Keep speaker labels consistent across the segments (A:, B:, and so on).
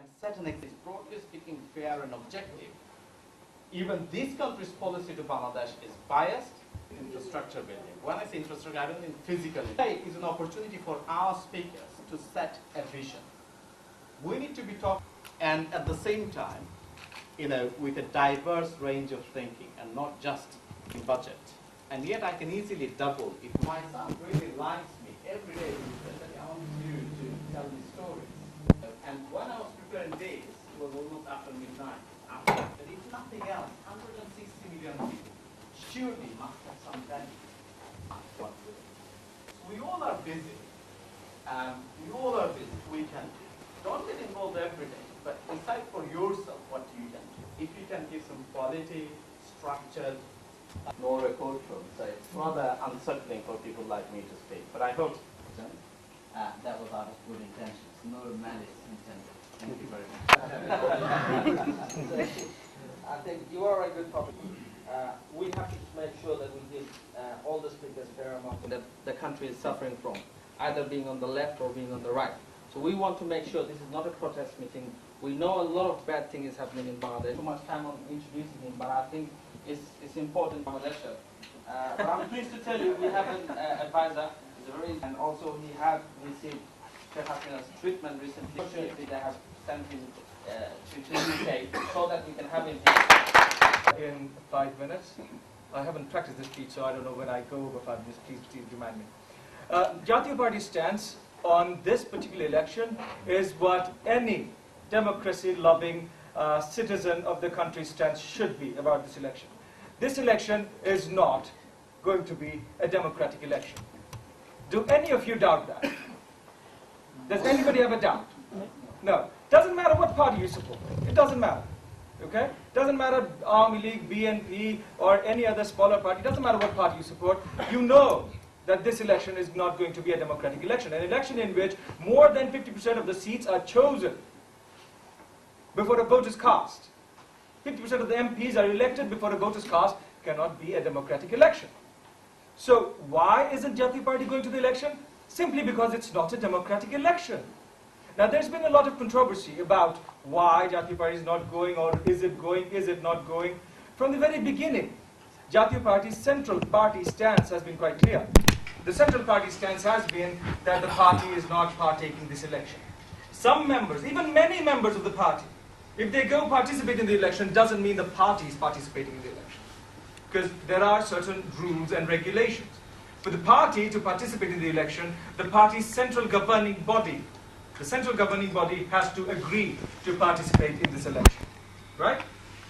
A: and set an exit, broadly speaking, fair and objective. Even this country's policy to Bangladesh is biased in infrastructure building. When I say infrastructure, I don't mean physically. It is an opportunity for our speakers to set a vision. We need to be talking, and at the same time, with a diverse range of thinking, and not just in budget. And yet I can easily double. If my son really likes me, every day he says that I want you to tell me stories. And when I was preparing this, it was almost after midnight. But if nothing else, 160 million people surely must have some value. We all are busy. We can do. Don't get involved every day, but decide for yourself what you can do. If you can give some quality, structured, no record from, so it's rather unsettling for people like me to speak. But I hope
B: that was out of good intentions, no malice intended. Thank you very much.
C: I think you are a good topic. We have to make sure that we give all the speakers fair amount that the country is suffering from, either being on the left or being on the right. So we want to make sure this is not a protest meeting. We know a lot of bad things is happening in Bangladesh. Too much time on introducing him, but I think it's important for Bangladesh. But I'm pleased to tell you we have an advisor, and also he has received Sheikh Hasina's treatment recently. Fortunately, they have sent him to UK so that we can have him here.
D: In 5 minutes. I haven't practiced this speech, so I don't know when I go over 5 minutes. Please remind me. Jatiya Party's stance on this particular election is what any democracy-loving citizen of the country's stance should be about this election. This election is not going to be a democratic election. Do any of you doubt that? Does anybody have a doubt? No. Doesn't matter what party you support. It doesn't matter. Okay? Doesn't matter Army League, BNP, or any other smaller party. Doesn't matter what party you support. You know that this election is not going to be a democratic election. An election in which more than 50% of the seats are chosen before a vote is cast. 50% of the MPs are elected before a vote is cast cannot be a democratic election. So why isn't Jatiya Party going to the election? Simply because it's not a democratic election. Now there's been a lot of controversy about why Jatiya Party is not going, or is it going, is it not going. From the very beginning, Jatiya Party's central party stance has been quite clear. The central party stance has been that the party is not partaking this election. Some members, even many members of the party, if they go participate in the election, doesn't mean the party is participating in the election. Because there are certain rules and regulations. For the party to participate in the election, the party's central governing body, has to agree to participate in this election. Right?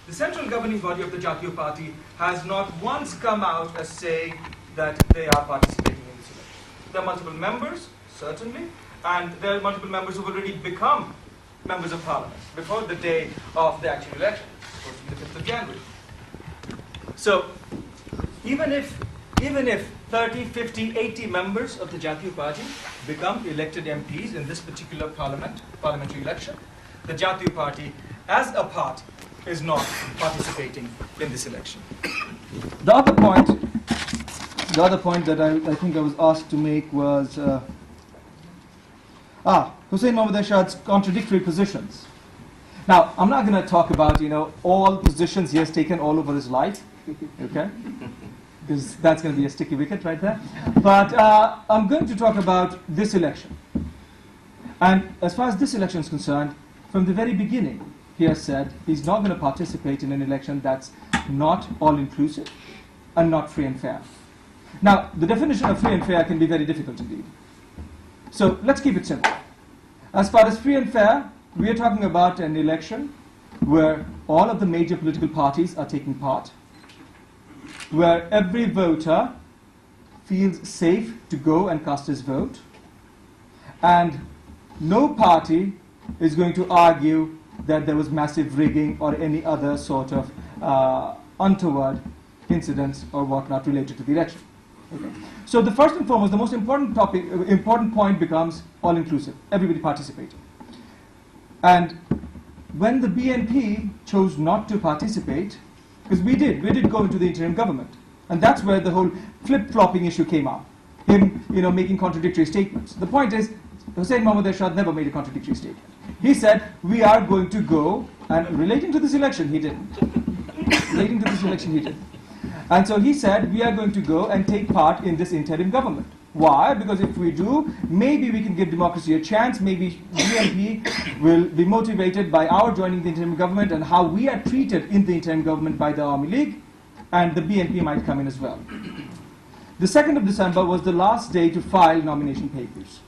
D: The central governing body of the Jatiya Party has not once come out as saying that they are participating in this election. There are multiple members, certainly, and there are multiple members who have already become members of parliament before the day of the actual election, the 5th of January. So, even if 30, 50, 80 members of the Jatiya Party become elected MPs in this particular parliamentary election, the Jatiya Party as a party is not participating in this election.
E: The other point that I think I was asked to make was Hussain Mohammad Ershad's contradictory positions. Now, I'm not going to talk about all positions he has taken all over his life, okay? Because that's going to be a sticky wicket right there. But I'm going to talk about this election. And as far as this election is concerned, from the very beginning, he has said he's not going to participate in an election that's not all-inclusive and not free and fair. Now, the definition of free and fair can be very difficult indeed. So let's keep it simple. As far as free and fair, we are talking about an election where all of the major political parties are taking part, where every voter feels safe to go and cast his vote, and no party is going to argue that there was massive rigging or any other sort of untoward incidents or whatnot related to the election. Okay. So the first and foremost, the most important point becomes all-inclusive, everybody participating. And when the BNP chose not to participate, because we did go into the interim government, and that's where the whole flip-flopping issue came up. Him, making contradictory statements. The point is, Hussain Mohammad Ershad never made a contradictory statement. He said, we are going to go, and relating to this election, he didn't. Relating to this election, he didn't. And so he said, we are going to go and take part in this interim government. Why? Because if we do, maybe we can give democracy a chance, maybe BNP will be motivated by our joining the interim government and how we are treated in the interim government by the Army League, and the BNP might come in as well. The 2nd of December was the last day to file nomination papers.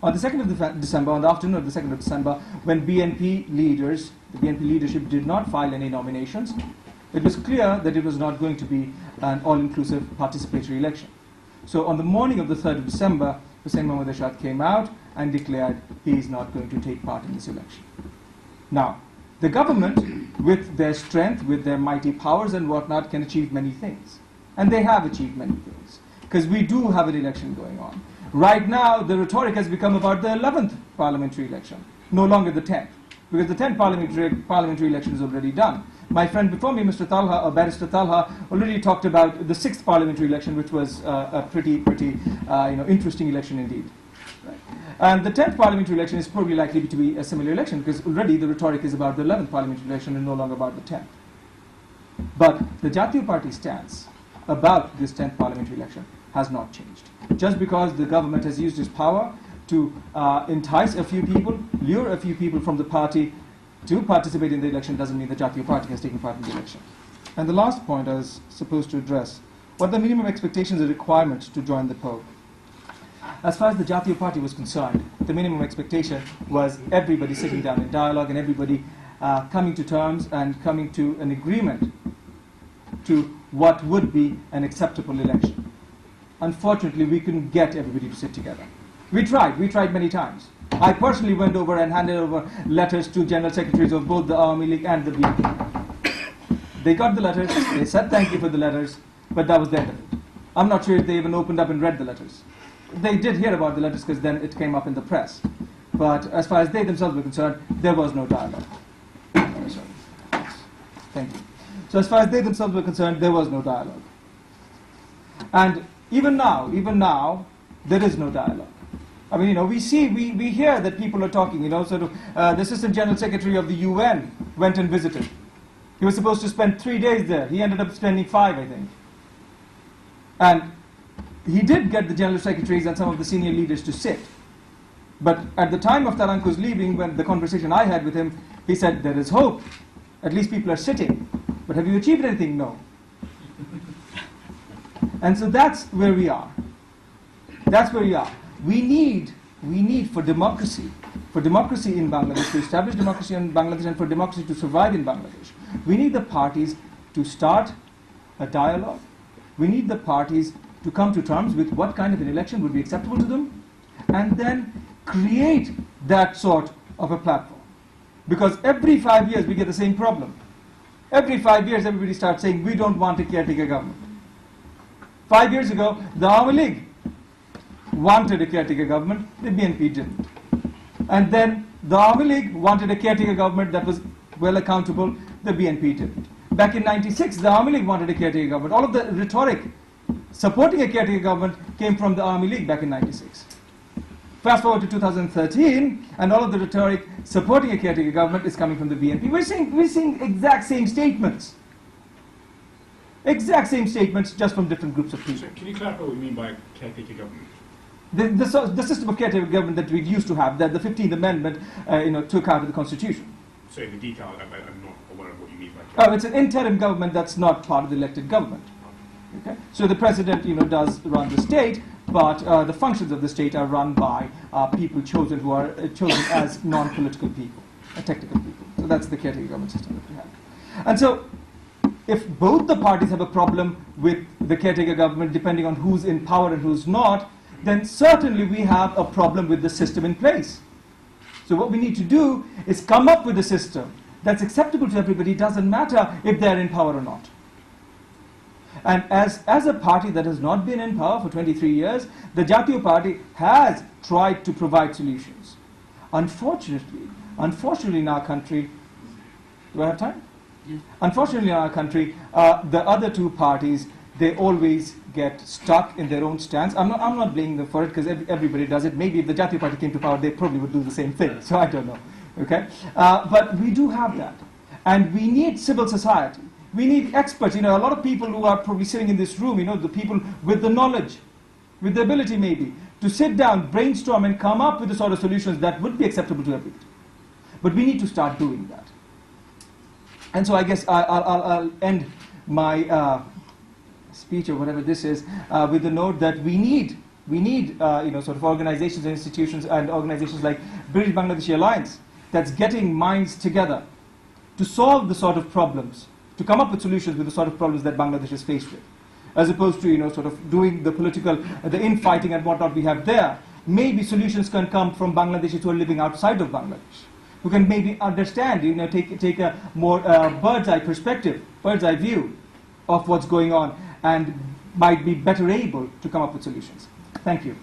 E: On the 2nd of December, on the afternoon of the 2nd of December, when BNP leaders, the BNP leadership did not file any nominations, it was clear that it was not going to be an all-inclusive participatory election. So on the morning of the 3rd of December, Hussain Mohammad Ershad came out and declared he is not going to take part in this election. Now, the government, with their strength, with their mighty powers and whatnot, can achieve many things. And they have achieved many things, because we do have an election going on. Right now, the rhetoric has become about the 11th parliamentary election, no longer the 10th, because the 10th parliamentary election is already done. My friend before me, Mr. Talha, or Barrister Talha, already talked about the 6th parliamentary election, which was a pretty interesting election indeed. Right. And the 10th parliamentary election is probably likely to be a similar election, because already the rhetoric is about the 11th parliamentary election and no longer about the 10th. But the Jatiya Party stance about this 10th parliamentary election has not changed. Just because the government has used its power to entice a few people, lure a few people from the party to participate in the election, doesn't mean the Jatiya Party has taken part in the election. And the last point I was supposed to address, what are the minimum expectations and requirements to join the poll? As far as the Jatiya Party was concerned, the minimum expectation was everybody sitting down in dialogue and everybody coming to terms and coming to an agreement to what would be an acceptable election. Unfortunately, we couldn't get everybody to sit together. We tried many times. I personally went over and handed over letters to general secretaries of both the Army League and the BNP. They got the letters, they said thank you for the letters, but that was the end of it. I'm not sure if they even opened up and read the letters. They did hear about the letters because then it came up in the press. But as far as they themselves were concerned, there was no dialogue. Thank you. So as far as they themselves were concerned, there was no dialogue. And even now, there is no dialogue. I mean, we hear that people are talking, the Assistant General Secretary of the UN went and visited. He was supposed to spend 3 days there. He ended up spending 5, I think. And he did get the General Secretaries and some of the senior leaders to sit. But at the time of Taranko's leaving, when the conversation I had with him, he said, there is hope. At least people are sitting. But have you achieved anything? No. And so that's where we are. That's where we are. We need for democracy in Bangladesh, to establish democracy in Bangladesh and for democracy to survive in Bangladesh, we need the parties to start a dialogue. We need the parties to come to terms with what kind of an election would be acceptable to them, and then create that sort of a platform. Because every 5 years we get the same problem. Every 5 years everybody starts saying, we don't want a caretaker government. 5 years ago, the Army League wanted a caretaker government, the BNP didn't. And then the Army League wanted a caretaker government that was well accountable, the BNP didn't. Back in '96, the Army League wanted a caretaker government. All of the rhetoric supporting a caretaker government came from the Army League back in '96. Fast forward to 2013, and all of the rhetoric supporting a caretaker government is coming from the BNP. We're seeing exact same statements. Exact same statements, just from different groups of people.
F: So can you clarify what you mean by caretaker government?
E: The system of caretaker government that we used to have, that the 15th Amendment took out of the Constitution.
F: So in the detail, I'm not aware of what you mean by caretaker.
E: Oh, it's an interim government that's not part of the elected government. Okay? So the president, does run the state, but the functions of the state are run by people chosen who are chosen as non-political people, technical people. So that's the caretaker government system that we have. And so, if both the parties have a problem with the caretaker government, depending on who's in power and who's not, then certainly we have a problem with the system in place. So what we need to do is come up with a system that's acceptable to everybody. It doesn't matter if they're in power or not. And as a party that has not been in power for 23 years, the Jatiya Party has tried to provide solutions. Unfortunately in our country, do I have time? Yes. Unfortunately in our country, the other two parties, they always get stuck in their own stance. I'm not blaming them for it, because everybody does it. Maybe if the Jatiya Party came to power, they probably would do the same thing. So I don't know. Okay, but we do have that, and we need civil society. We need experts. A lot of people who are probably sitting in this room. The people with the knowledge, with the ability maybe to sit down, brainstorm, and come up with the sort of solutions that would be acceptable to everybody. But we need to start doing that. And so I guess I'll end my speech or whatever this is with the note that we need sort of organizations and institutions and organizations like British Bangladeshi Alliance that's getting minds together to solve the sort of problems, to come up with solutions with the sort of problems that Bangladesh is faced with, as opposed to sort of doing the political, the infighting and whatnot we have there. Maybe solutions can come from Bangladeshis who are living outside of Bangladesh, who can maybe understand, take a more bird's eye perspective, bird's eye view of what's going on, and might be better able to come up with solutions. Thank you.